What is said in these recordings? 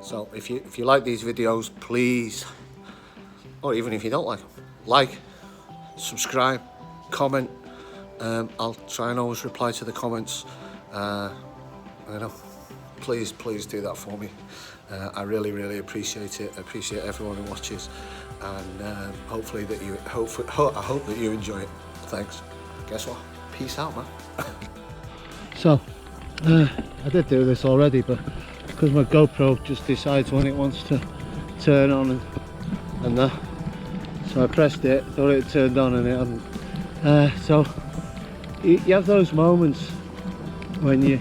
So if you like these videos, please, or even if you don't like them, like, subscribe, comment. I'll try and always reply to the comments. Please do that for me. I really appreciate it. I appreciate everyone who watches, and hopefully that you I hope that you enjoy it. Thanks. Guess what? Peace out, man. So I did do this already, but because my GoPro just decides when it wants to turn on and that, so I pressed it, thought it turned on and it hadn't. So you have those moments when you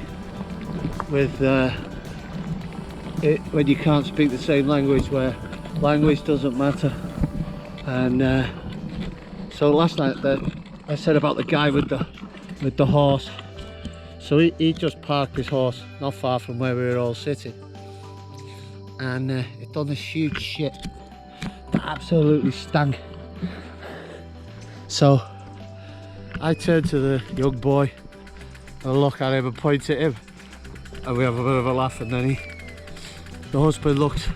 when you can't speak the same language, where language doesn't matter. And so last night I said about the guy with the horse. So he just parked his horse not far from where we were all sitting, and it done this huge shit that absolutely stank. So I turned to the young boy and I look at him and point at him, and we have a bit of a laugh, and then the husband looks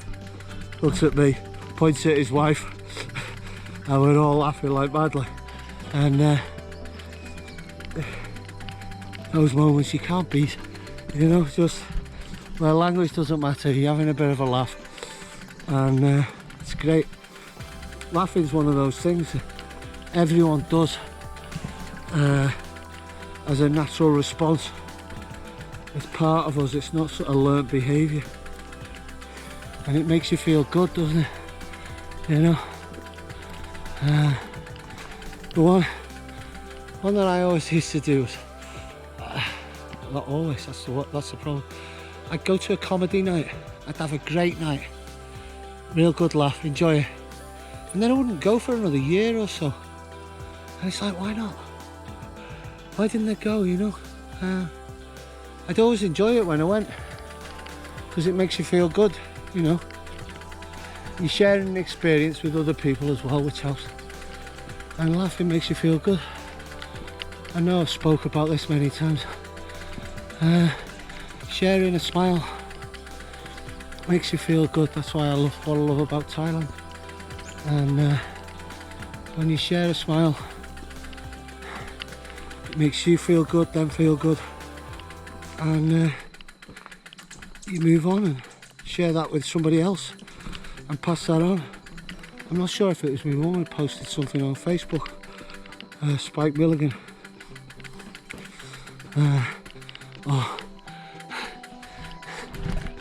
at me, points at his wife, and we're all laughing like madly. And those moments you can't beat, you know, just where language doesn't matter, you're having a bit of a laugh, and it's great. Laughing's one of those things that everyone does as a natural response. It's part of us, it's not a learnt behaviour, and it makes you feel good, doesn't it? You know, the one that I always used to do was, not always, that's the problem. I'd go to a comedy night, I'd have a great night, real good laugh, enjoy it, and then I wouldn't go for another year or so. And it's like, why not? Why didn't I go, you know? I'd always enjoy it when I went, because it makes you feel good, you know. You're sharing an experience with other people as well, which helps. And laughing makes you feel good. I know I've spoke about this many times. Sharing a smile makes you feel good. That's why I love what I love about Thailand. And when you share a smile, it makes you feel good, them feel good, and you move on and share that with somebody else and pass that on. I'm not sure if it was my mum who posted something on Facebook, Spike Milligan.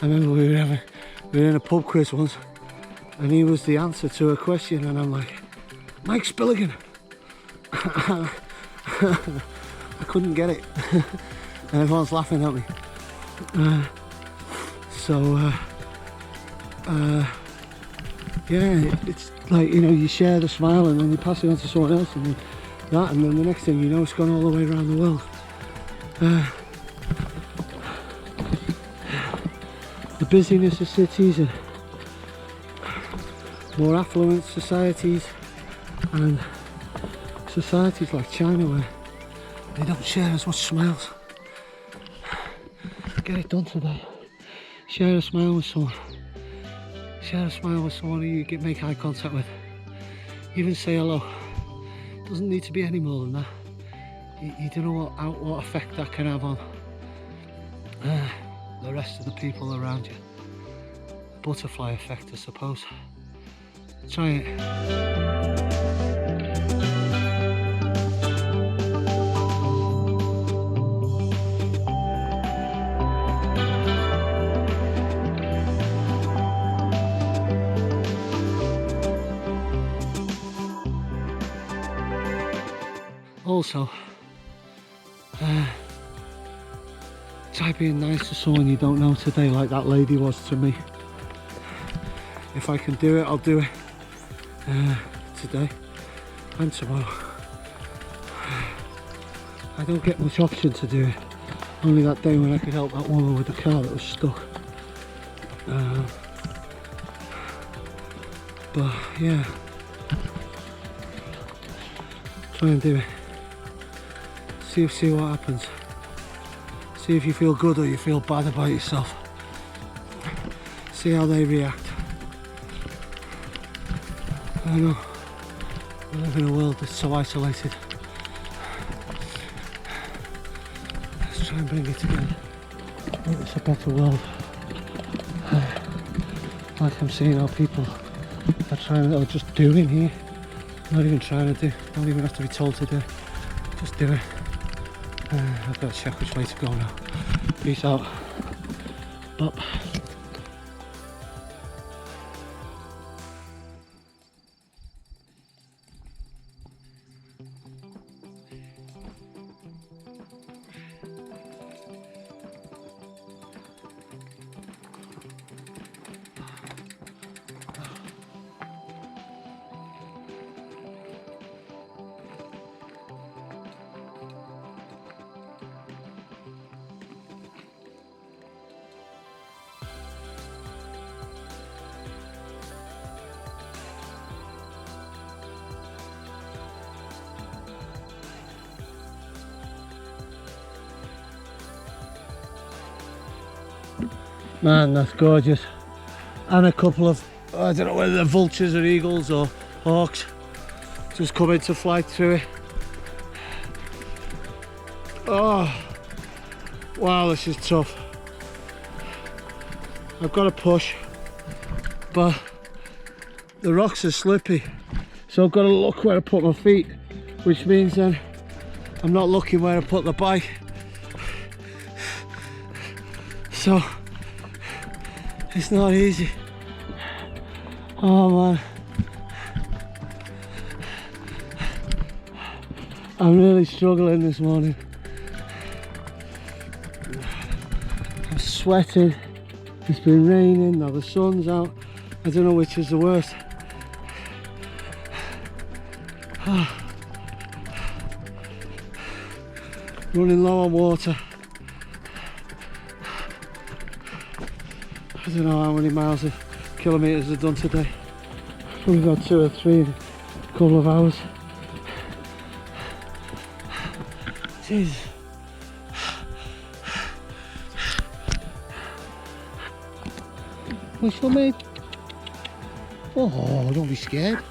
I remember we were in a pub quiz once, and he was the answer to a question, and I'm like, Mike Spilligan. I couldn't get it, and everyone's laughing at me. Yeah, it's like, you know, you share the smile and then you pass it on to someone else, and then the next thing you know, it's gone all the way around the world. The busyness of cities and more affluent societies, and societies like China where they don't share as much smiles. Get it done today. Share a smile with someone. Share a smile with someone who you make eye contact with. Even say hello. Doesn't need to be any more than that. You don't know what effect that can have on the rest of the people around you. Butterfly effect, I suppose. Try it. Also, try being nice to someone you don't know today, like that lady was to me. If I can do it, I'll do it today and tomorrow. I don't get much option to do it. Only that day when I could help that woman with the car that was stuck. But yeah, try and do it. See what happens. See if you feel good or you feel bad about yourself. see how they react. I know we live in a world that's so isolated. Let's try and bring it together. Make this a better world. Like I'm seeing how people are trying, or just doing here. Not even trying to do, don't even have to be told to do. Just do it. I've got to check which way to go now. Peace out. Up. Man, that's gorgeous. And a couple of, I don't know whether they're vultures or eagles or hawks, just coming to fly through it. Oh, wow, this is tough. I've got to push, but the rocks are slippy, so I've got to look where I put my feet, which means then I'm not looking where I put the bike. So it's not easy. Oh man, I'm really struggling this morning. I'm sweating, it's been raining, now the sun's out. I don't know which is the worst. Running low on water. I don't know how many miles of kilometres I've done today. We've got 2 or 3 in a couple of hours. Jesus. What's your mate? Oh, don't be scared.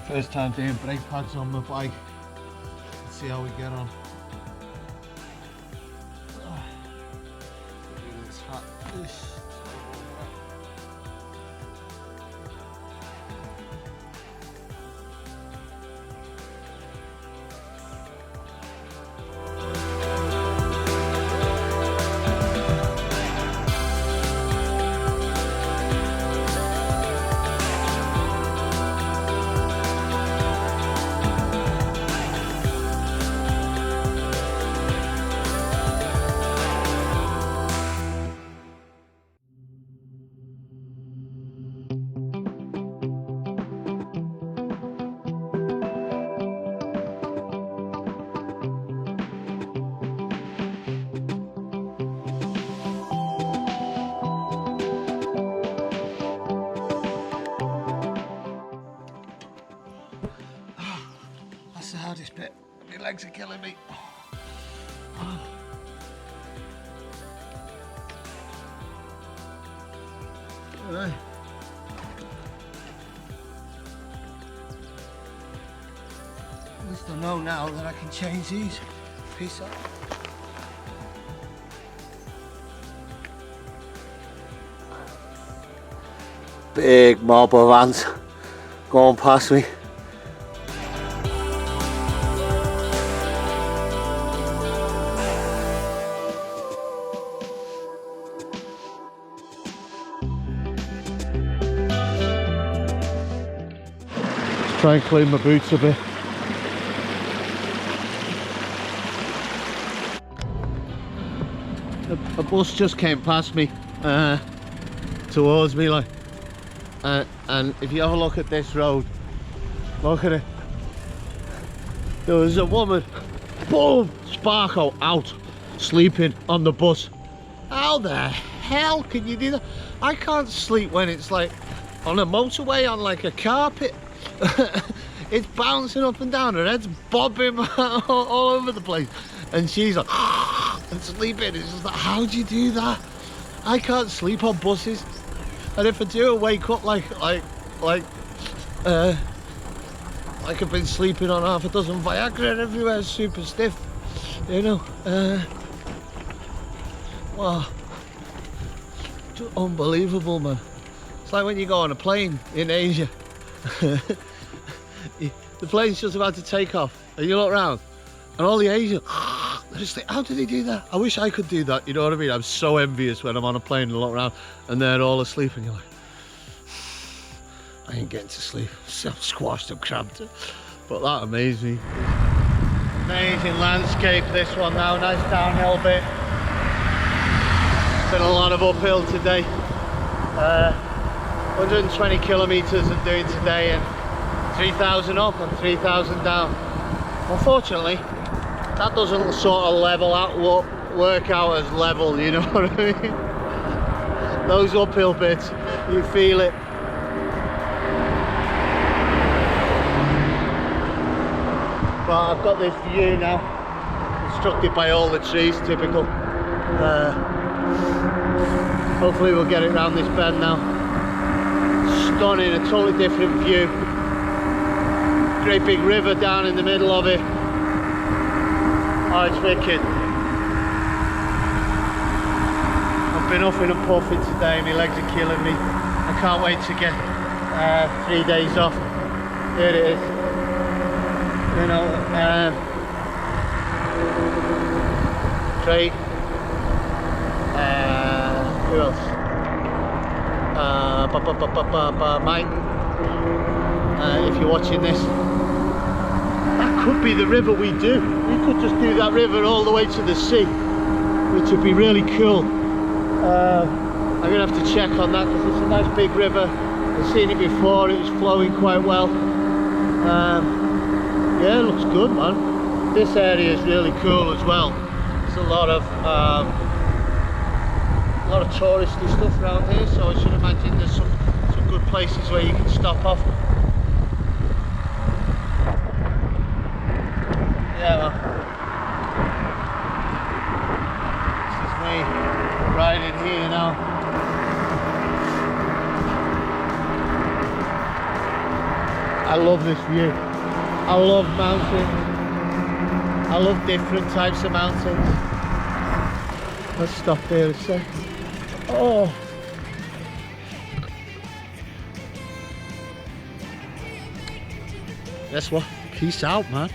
First time doing brake pads on my bike. Let's see how we get on. It's hot. That's the hardest bit. My legs are killing me. Right. At least I know now that I can change these. Peace out. Big mob of ants going past me. Try and clean my boots a bit. A bus just came past me, towards me, like, and if you have a look at this road, look at it. There was a woman, boom, sparkle out, sleeping on the bus. How the hell can you do that? I can't sleep when it's like on a motorway on like a carpet. It's bouncing up and down, her head's bobbing all over the place, and she's like and sleeping. It's just like, how do you do that? I can't sleep on buses, and if I do, I wake up like I've been sleeping on half a dozen Viagra everywhere, super stiff, you know. Wow, just unbelievable, man. It's like when you go on a plane in Asia. The plane's just about to take off, and you look around, and all the Asians, they're just like, how do they do that? I wish I could do that, you know what I mean? I'm so envious when I'm on a plane and look around, and they're all asleep, and you're like, I ain't getting to sleep. So squashed and cramped. But that amazed me. Amazing landscape, this one now. Nice downhill bit. Been a lot of uphill today. 120 kilometers I'm doing today, and 3,000 up and 3,000 down. Unfortunately, that doesn't sort of level out, work out as level, you know what I mean? Those uphill bits, you feel it. But I've got this view now, obstructed by all the trees, typical. Hopefully we'll get it around this bend now. Stunning, a totally different view. Great big river down in the middle of it. Oh, it's wicked. I've been huffing and puffing today, my legs are killing me. I can't wait to get 3 days off. Here it is. You know, great. Who else? Mike, if you're watching this, that could be the river we do. We could just do that river all the way to the sea, which would be really cool. I'm gonna have to check on that because it's a nice big river. I've seen it before, it was flowing quite well. Yeah, it looks good, man. This area is really cool as well. There's a lot of touristy stuff around here, so I should imagine there's some good places where you can stop off. Yeah, well, this is me riding here now. I love this view. I love mountains. I love different types of mountains. Let's stop here a sec. Oh. Guess what? Peace out, man.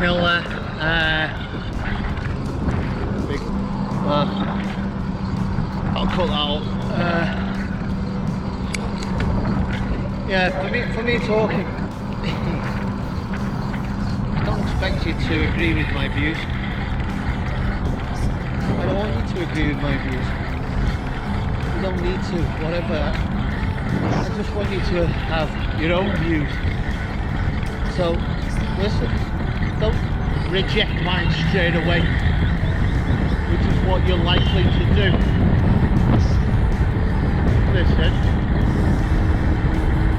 hill there. Big. I'll cut that out. Yeah, for me talking, I don't expect you to agree with my views. I don't want you to agree with my views. You don't need to, whatever. I just want you to have your own views. So, listen, don't reject mine straight away, which is what you're likely to do. Listen,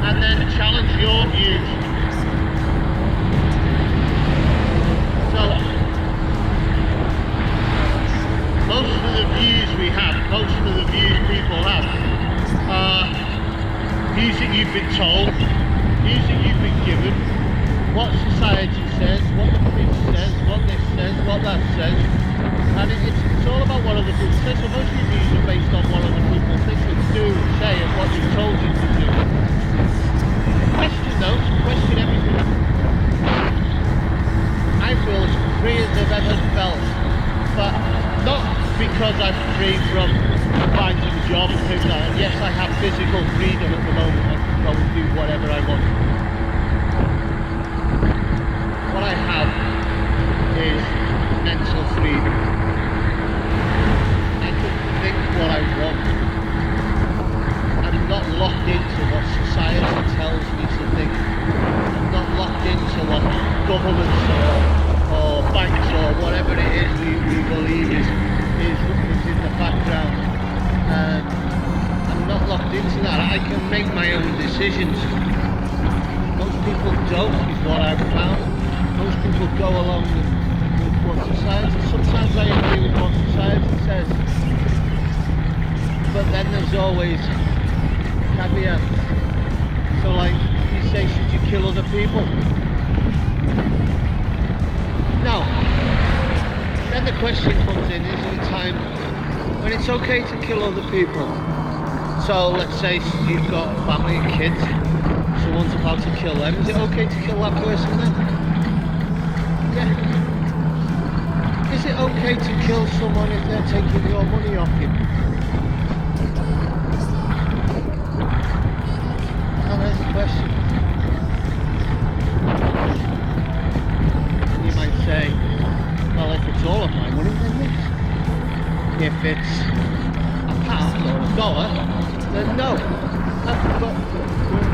and then challenge your views. So, most of the views we have, most of the views people have, are views that you've been told, views that you've been given, what society says, what the priest says, what this says, what that says, and it's all about what other people say. So most of your views are based on what other people think and do and say and what they've told you to do. Question those, question everything. I feel as free as I've ever felt, but not because I'm free from finding a job and things like that. And yes, I have physical freedom at the moment. I can go and do whatever I want. What I have is mental freedom. I can think what I want. I'm not locked into what society tells me to think. I'm not locked into what governments or banks or whatever it is we believe is in the background. I'm not locked into that. I can make my own decisions. Most people don't, is what I've found. Most people go along with what society. Sometimes I agree with what society says, but then there's always caveats. So, like you say, should you kill other people? No. Then the question comes in: is there a time when it's okay to kill other people? So, let's say you've got a family and kids. Someone's about to kill them. Is it okay to kill that person then? Yeah. Is it okay to kill someone if they're taking your money off you? And there's the question. You might say, well, if it's all of my money, then yes. If it's a pound or a dollar, then no. But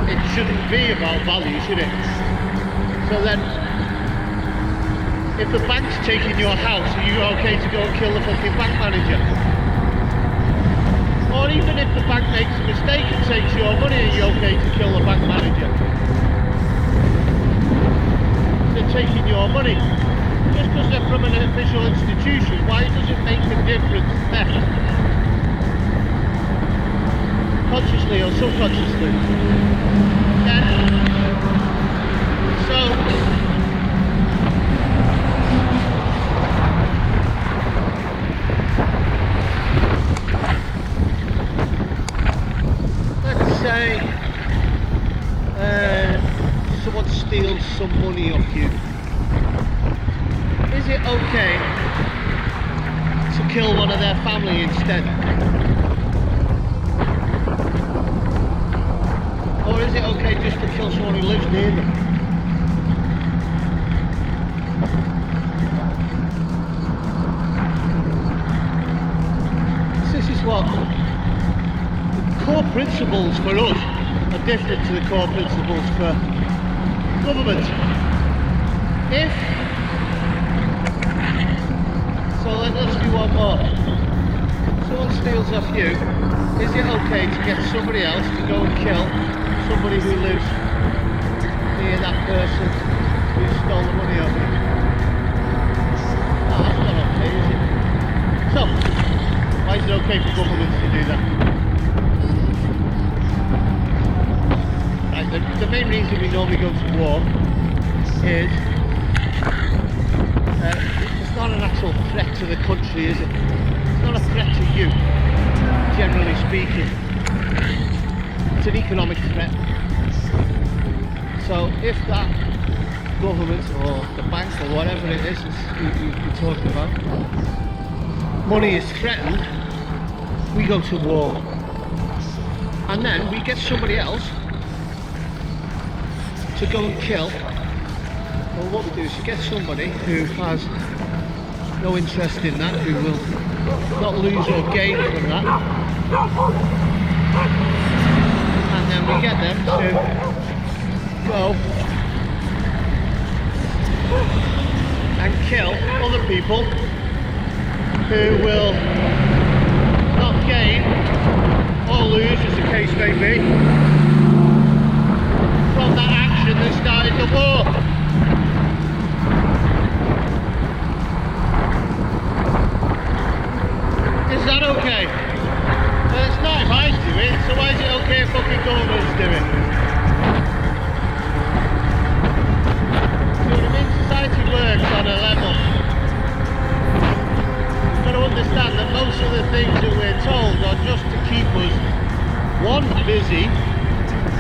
it shouldn't be about value, should it? So then, if the bank's taking your house, are you okay to go and kill the fucking bank manager? Or even if the bank makes a mistake and takes your money, are you okay to kill the bank manager? They're taking your money. Just because they're from an official institution, why does it make a difference then? Consciously or subconsciously. Then, so, say someone steals some money off you, is it okay to kill one of their family instead? Or is it okay just to kill someone who lives near them? This is what core principles for us are different to the core principles for government. If so, let's do one more. Someone steals off you, is it okay to get somebody else to go and kill somebody who lives near that person who stole the money off you? No, that's not okay, is it? So, why is it okay for governments to do that? The main reason we normally go to war is it's not an actual threat to the country, is it? It's not a threat to you, generally speaking. It's an economic threat. So if that government or the banks or whatever it is you're talking about, money is threatened, we go to war. And then we get somebody else to go and kill. Well, what we do is you get somebody who has no interest in that, who will not lose or gain from that. And then we get them to go and kill other people who will not gain or lose, as the case may be, from that action that started the war. Is that okay? It's not if I do it, so why is it okay if fucking governments do it? See what I mean? Society works on a level. You've got to understand that most of the things that we're told are just to keep us, one, busy,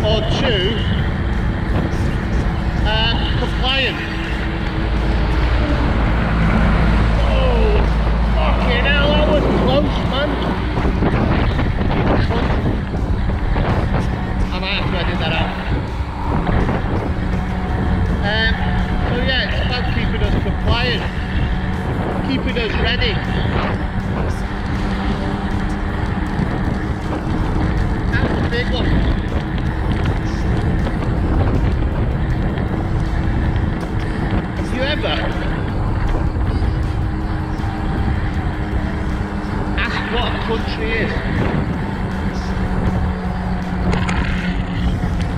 or two, compliant. Oh, fucking hell, that was close, man. I might have to edit that out. So yeah, it's about keeping us compliant, keeping us ready. That's the big one. Have you ever asked what a country is?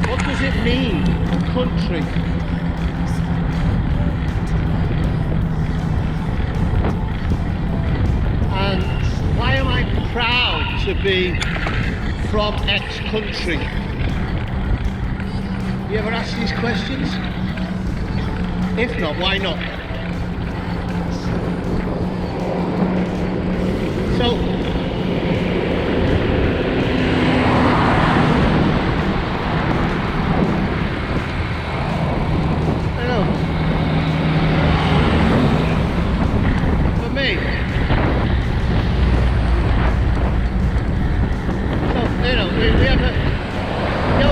What does it mean, a country? And why am I proud to be from X country? You ever ask these questions? If not, why not? So, I know. For me, so, you know, we have a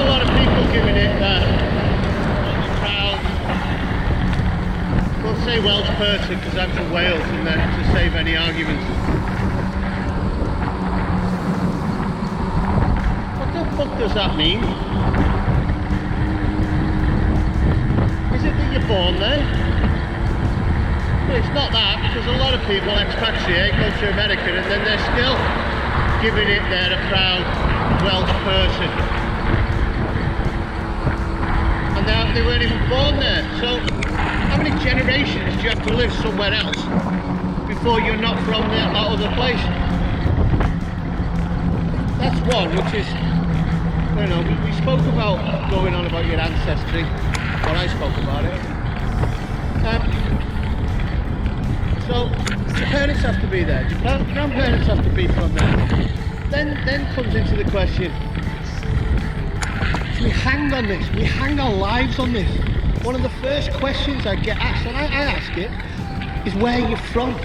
lot of people giving it proud. We'll say Welsh person because I'm from Wales, and then to save any arguments. What the fuck does that mean? Is it that you're born there? Well, it's not that, because a lot of people expatriate, go to America, and then they're still giving it they're a proud Welsh person. And they weren't even born there. So how many generations do you have to live somewhere else before you're not from that other place? That's one, which is, I don't know, we spoke about going on about your ancestry, or I spoke about it. So the parents have to be there, your grandparents have to be from there. Then comes into the question, we hang on this, we hang our lives on this. One of the first questions I get asked, and I ask it, is where you're from.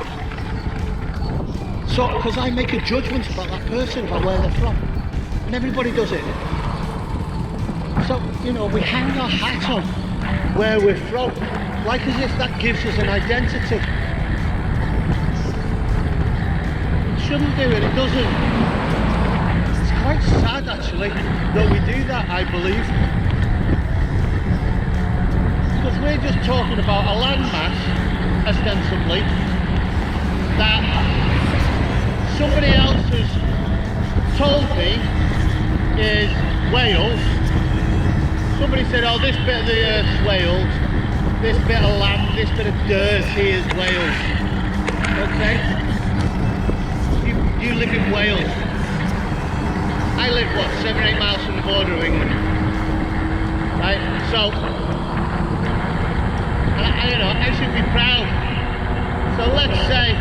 So, because I make a judgment about that person, about where they're from. And everybody does it. So, you know, we hang our hat on where we're from, like as if that gives us an identity. It shouldn't do it, it doesn't. It's quite sad actually that we do that, I believe. Because we're just talking about a landmass, ostensibly, that somebody else has told me is Wales. Somebody said, oh, this bit of the earth's Wales, this bit of land, this bit of dirt here is Wales. Okay? You live in Wales. I live, what, 7-8 miles from the border of England. Right? So, I don't know, I should be proud. So let's say,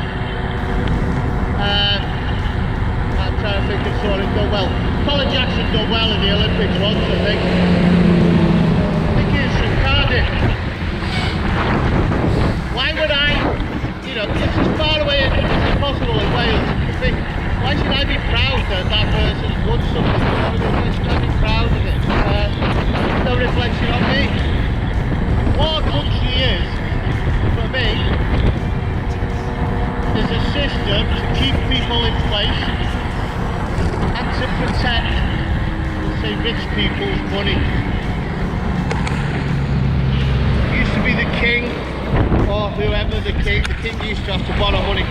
I'm trying to think of sort of done well. Colin Jackson done well in the Olympics once, I think. I think he was from Cardiff. Why would I, you know, it's as far away as possible in Wales. Why should I be proud that that person's won something? Why should I be proud of it? No reflection on me. What a country is, for me, is a system to keep people in place and to protect, say, rich people's money. It used to be the king, or whoever the king used to have to borrow money.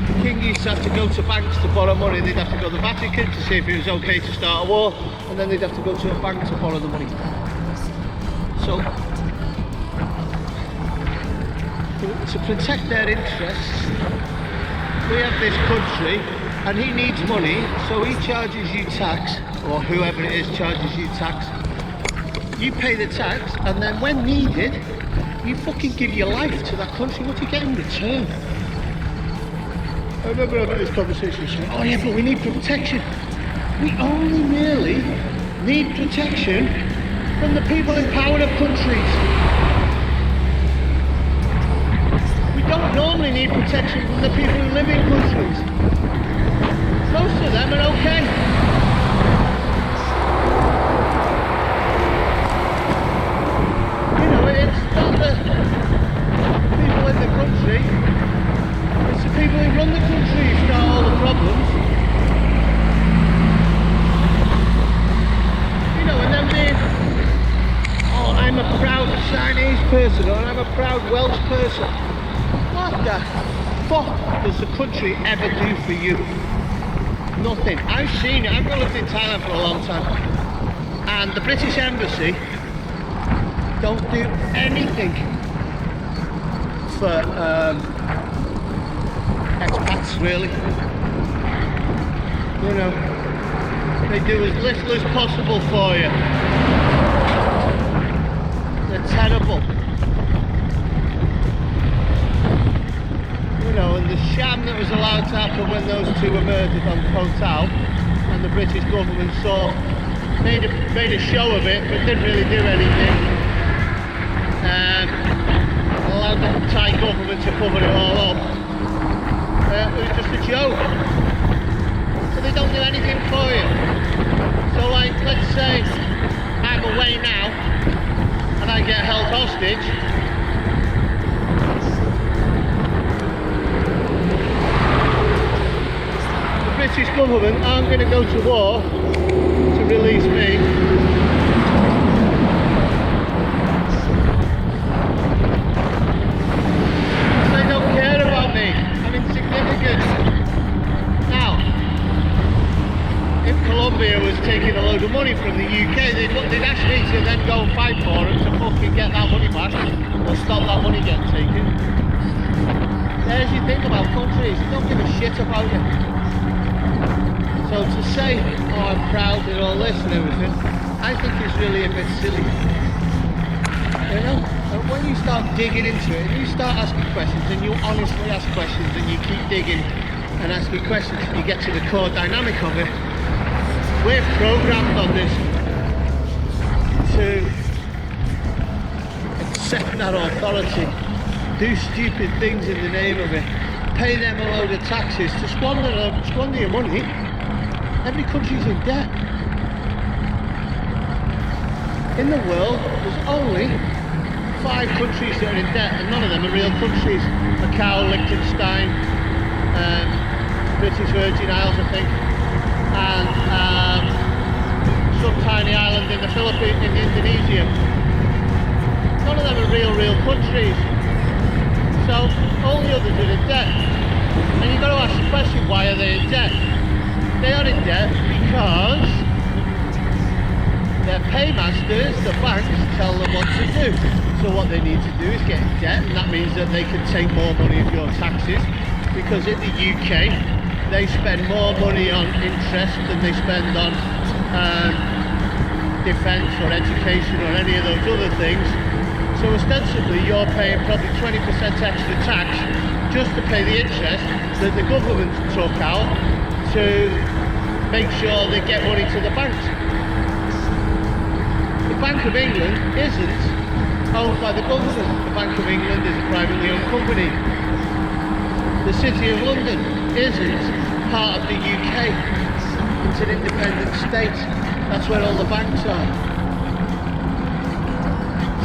The king used to have to go to banks to borrow money. They'd have to go to the Vatican to see if it was okay to start a war, and then they'd have to go to a bank to borrow the money. So, to protect their interests, we have this country, and he needs money, so he charges you tax, or whoever it is charges you tax. You pay the tax, and then when needed, you fucking give your life to that country. What do you get in return? I remember having this conversation saying, oh yeah, but we need protection. We only merely need protection from the people in power of countries. We don't normally need protection from the people who live in countries. Most of them are okay. You know, it's not the people in the country, it's the people who run the country who start all the problems. You know, and then being, oh, I'm a proud Chinese person, or I'm a proud Welsh person. What the fuck does the country ever do for you? Nothing. I've seen it. I've lived in Thailand for a long time, and the British Embassy don't do anything for expats, really. You know, they do as little as possible for you. They're terrible. You know, and the sham that was allowed to happen when those two were murdered on Koh Tao, and the British government made a show of it, but didn't really do anything. Allowed the Thai government to cover it all up. It was just a joke. So they don't do anything for you. So like, let's say I'm away now and I get held hostage. The British government aren't going to go to war to release me. Now, if Colombia was taking a load of money from the UK, they'd ask me to then go and fight for them to fucking get that money back or stop that money getting taken. There's your thing about countries, they don't give a shit about you. So to say, oh, I'm proud and all this and everything, I think it's really a bit silly. You know? And when you start digging into it, and you start asking questions, and you honestly ask questions, and you keep digging and asking questions, and you get to the core dynamic of it, we're programmed on this to accept that authority, do stupid things in the name of it, pay them a load of taxes, to squander your money. Every country's in debt. In the world, there's only 5 countries that are in debt, and none of them are real countries. Macau, Liechtenstein, British Virgin Isles, I think, and some tiny island in the Philippines, in Indonesia. None of them are real countries. So all the others are in debt. And you've got to ask the question, why are they in debt? They are in debt because their paymasters, the banks, tell them what to do. So what they need to do is get in debt, and that means that they can take more money of your taxes, because in the UK they spend more money on interest than they spend on defence or education or any of those other things. So ostensibly you're paying probably 20% extra tax just to pay the interest that the government took out to make sure they get money to the banks. The Bank of England isn't owned by the government. The Bank of England is a privately owned company. The City of London isn't part of the UK. It's an independent state. That's where all the banks are.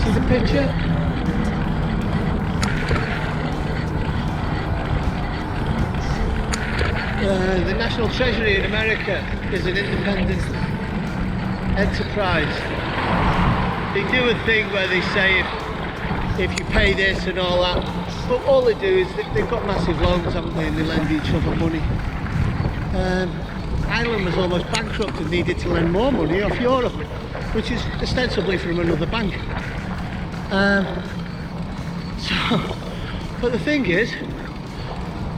See the picture? The National Treasury in America is an independent enterprise. They do a thing where they say if you pay this and all that, but all they do is they've got massive loans, haven't they, and they lend each other money. Ireland was almost bankrupt and needed to lend more money off Europe, which is ostensibly from another bank. But the thing is,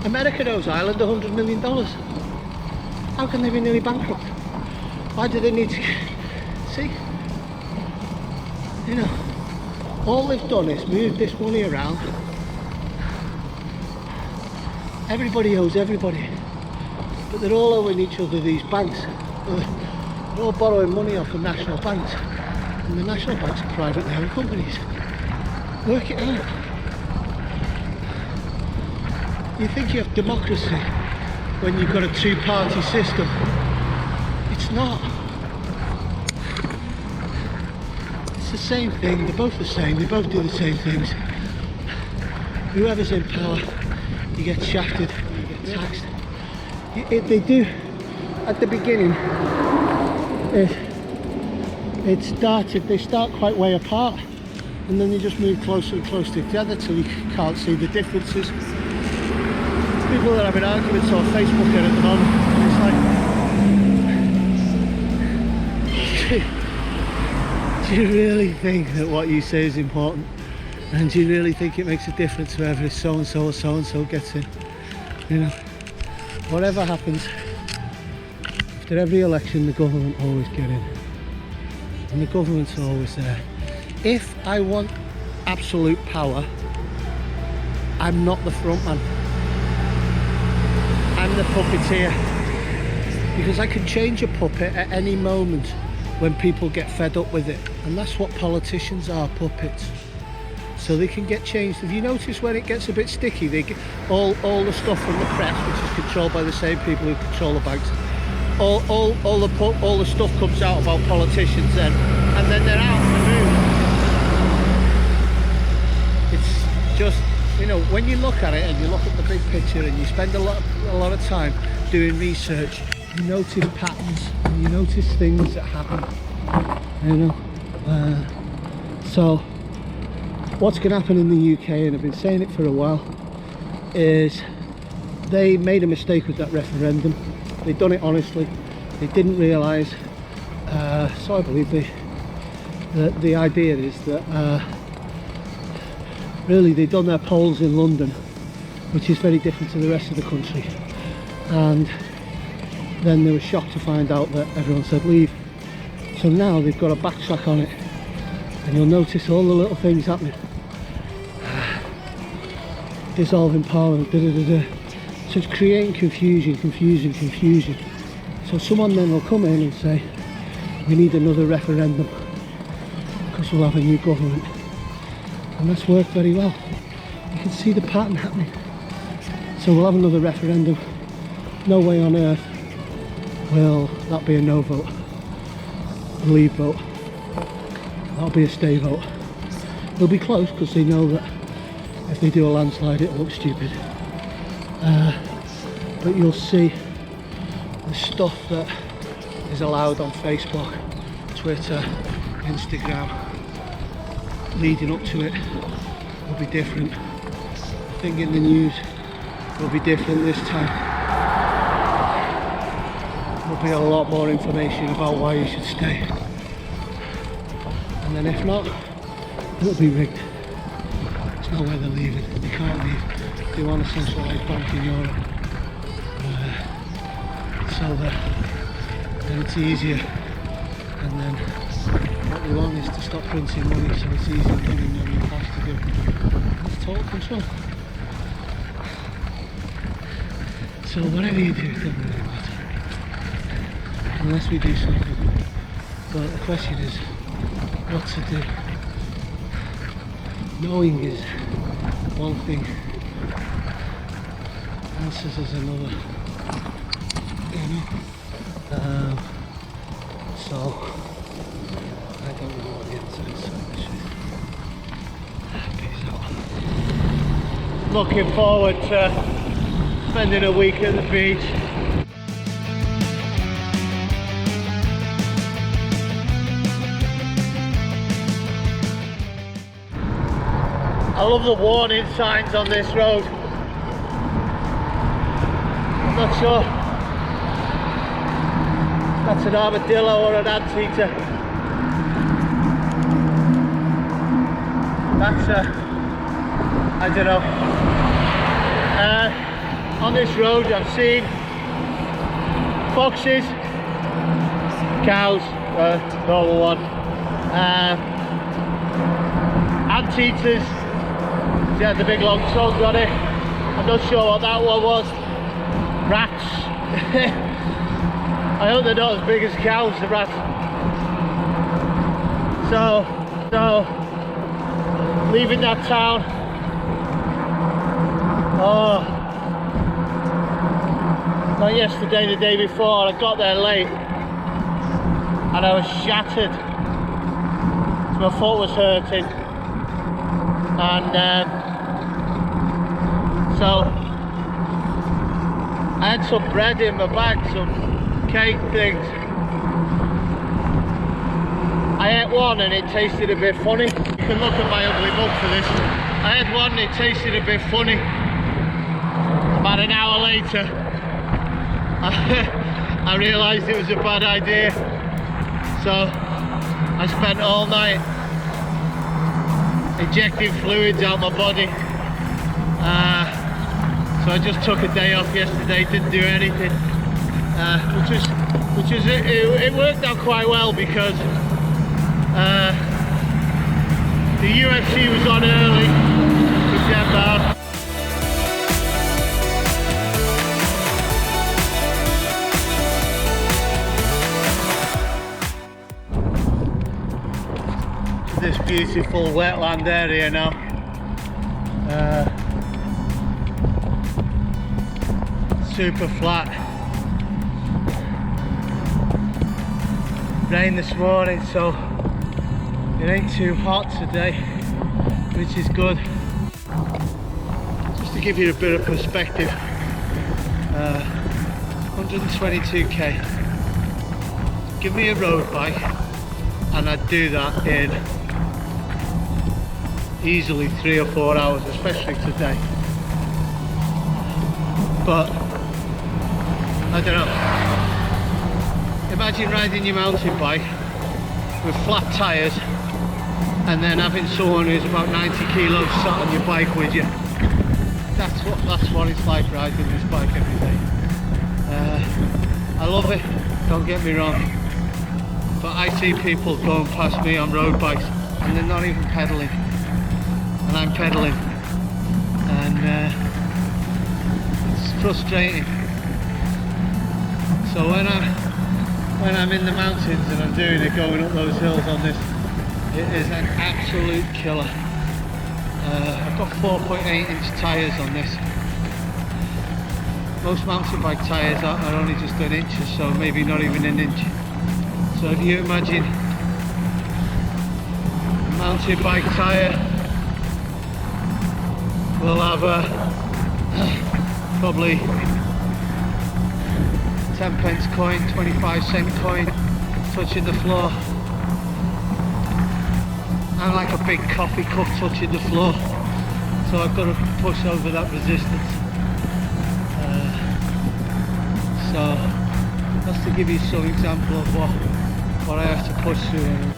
America owes Ireland $100 million. How can they be nearly bankrupt? Why do they need to... See? You know, all they've done is move this money around. Everybody owes everybody. But they're all owing each other, these banks. They're all borrowing money off the national banks. And the national banks are privately owned companies. Work it out. You think you have democracy when you've got a two-party system. It's not. It's the same thing, they're both the same, they both do the same things. Whoever's in power, you get shafted, you get taxed. They do, at the beginning, they start quite way apart, and then they just move closer and closer together till you can't see the differences. People are having arguments on Facebook here at the moment, and it's like, do you really think that what you say is important? And do you really think it makes a difference whether so-and-so or so-and-so gets in? You know, whatever happens, after every election the government always get in. And the government's always there. If I want absolute power, I'm not the front man. I'm the puppeteer, because I can change a puppet at any moment when people get fed up with it, and that's what politicians are, puppets. So they can get changed. Have you noticed when it gets a bit sticky, they get all the stuff from the press, which is controlled by the same people who control the banks, all the stuff comes out about politicians then, and then they're out of the mood. It's just, you know, when you look at it and you look at the big picture and you spend a lot of time doing research, you notice patterns and you notice things that happen, you know. So what's going to happen in the UK, and I've been saying it for a while, is they made a mistake with that referendum. They'd done it honestly. They didn't realise, so I believe the idea is that really they'd done their polls in London, which is very different to the rest of the country, and then they were shocked to find out that everyone said leave. So now they've got to backtrack on it, and you'll notice all the little things happening. Dissolving Parliament, so it's creating confusion. So someone then will come in and say, we need another referendum because we'll have a new government. And that's worked very well. You can see the pattern happening. So we'll have another referendum. No way on earth will that be a no vote, a leave vote. That'll be a stay vote. It'll be close because they know that if they do a landslide it'll look stupid. But you'll see the stuff that is allowed on Facebook, Twitter, Instagram leading up to it will be different. The thing in the news will be different this time. There'll be a lot more information about why you should stay. And then if not, it'll be rigged. There's no way they're leaving. They can't leave. They want a centralised bank in Europe. So that then it's easier. And then what they want is to stop printing money, so it's easier than any cash to do. It's total control. So whatever you do, it doesn't really matter. Unless we do something. But the question is, what to do? Knowing is one thing, answers is another, you know. So I don't know what the answer is, so peace out. Looking forward to spending a week at the beach. I love the warning signs on this road. I'm not sure if that's an armadillo or an anteater. That's I don't know. On this road I've seen foxes, cows, normal one, anteaters. Yeah, the big long tongue on it. I'm not sure what that one was. Rats. I hope they're not as big as cows, the rats. So leaving that town. Oh, not yesterday, the day before. I got there late and I was shattered. So my foot was hurting. And so I had some bread in my bag, some cake things. I ate one and it tasted a bit funny. You can look at my ugly mug for this. I had one and it tasted a bit funny. About an hour later, I realised it was a bad idea. So I spent all night injecting fluids out my body. So I just took a day off yesterday, didn't do anything, it worked out quite well because the UFC was on early December. This beautiful wetland area now. Super flat. Rain this morning, so it ain't too hot today, which is good. Just to give you a bit of perspective, 122k. Give me a road bike and I'd do that in easily 3 or 4 hours, especially today. But I don't know. Imagine riding your mountain bike with flat tyres and then having someone who's about 90 kilos sat on your bike with you. That's what it's like riding this bike every day. I love it, don't get me wrong, but I see people going past me on road bikes and they're not even pedalling, and I'm pedalling, and it's frustrating. So when I'm in the mountains and I'm doing it, going up those hills on this, it is an absolute killer. I've got 4.8-inch tyres on this. Most mountain bike tyres are only just an inch or so, maybe not even an inch. So if you imagine a mountain bike tyre will have a probably 10p coin, 25-cent coin touching the floor, and like a big coffee cup touching the floor. So I've got to push over that resistance. So that's to give you some example of what I have to push through.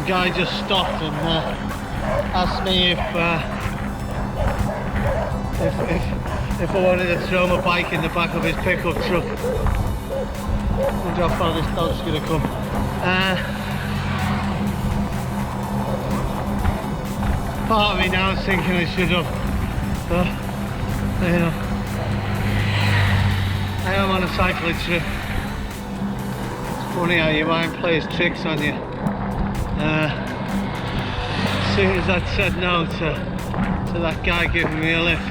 some guy just stopped and asked me if I wanted to throw my bike in the back of his pickup truck. I wonder how far this dog's gonna come. Part of me now is thinking I should have, but you know, I am on a cycling trip. It's funny how your mind plays tricks on you. As soon as I'd said no to that guy giving me a lift,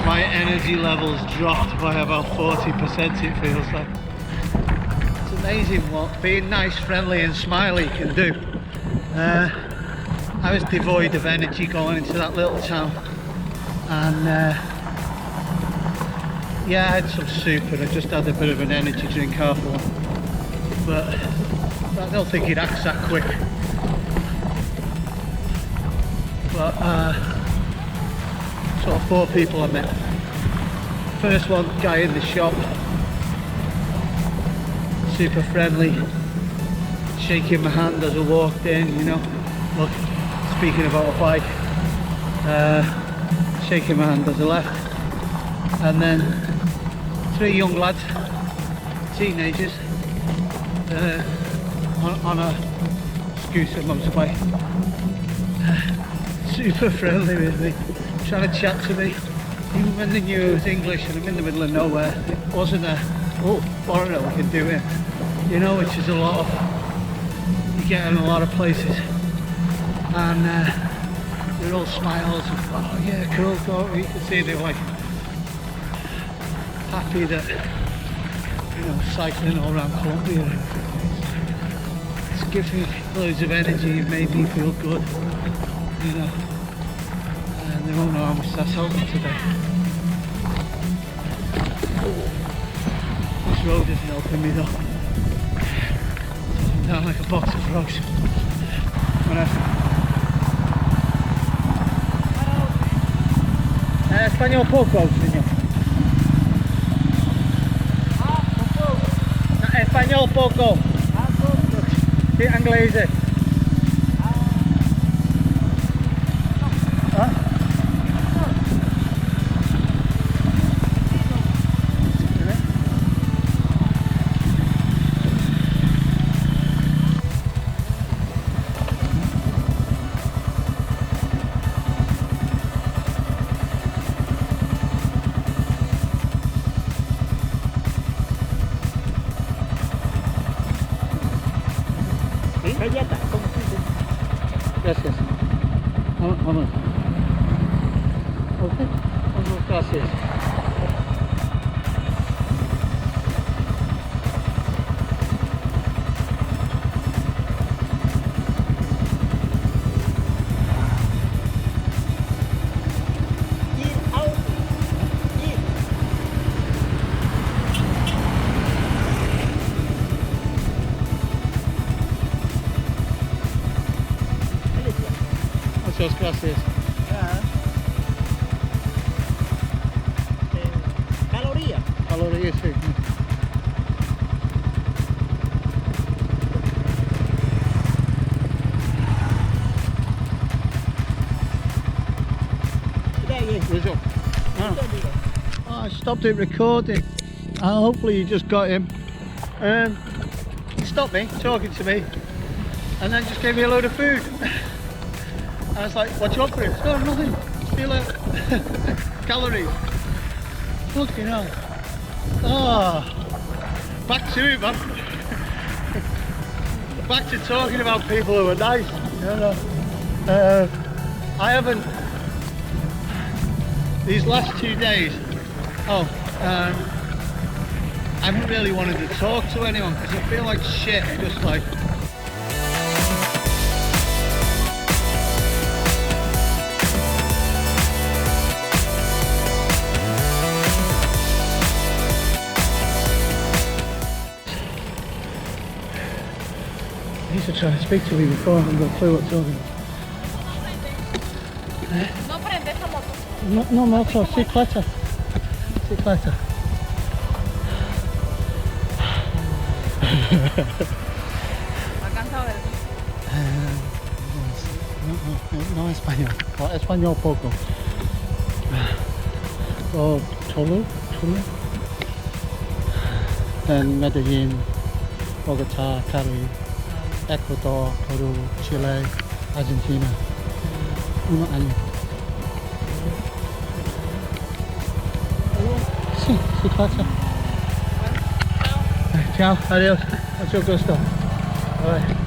my energy levels dropped by about 40%, it feels like. It's amazing what being nice, friendly and smiley can do. I was devoid of energy going into that little town, and yeah, I had some soup and I just had a bit of an energy drink half one, but I don't think it acts that quick. But sort of 4 people I met. First one, guy in the shop, super friendly, shaking my hand as I walked in, you know, look, speaking about a bike, shaking my hand as I left. And then 3 young lads, teenagers, on a scooter motorbike, super friendly with me, trying to chat to me, even when they knew it was English and I'm in the middle of nowhere. It wasn't a, oh, foreigner, we can do it, you know, which is a lot of, you get in a lot of places, and they're all smiles and, oh yeah, cool, you can see they're like happy that, you know, cycling all around Colombia. It's given me loads of energy, it made me feel good, you know, and they won't know how much that's helped me today. This road isn't helping me though. I'm down like a box of frogs. Español poco, señor. Español poco. Sí, inglese. Gracias. Vamos. Ok. Gracias. Muchas gracias. Calorías. Calorías, sí. Result. I stopped it recording. Hopefully you just got him. He stopped me, talking to me, and then just gave me a load of food. I was like, what you want for it? No, nothing. Feel it. Calories. Fucking hell. Oh, back to it, man. Back to talking about people who are nice. You know. I haven't, these last 2 days, I haven't really wanted to talk to anyone because I feel like shit, just like, I used to try to speak to me before, I haven't got a clue what I'm talking about. No prende esa moto. No, motocicleta. Bicicleta. ¿Alcanza a ver? No español, o español poco. So Chile, then Medellin, Bogota, Cali, Ecuador, Peru, Chile, Argentina. 1 año. Sí, sí pasa. Chao, adiós, mucho gusto. Bye.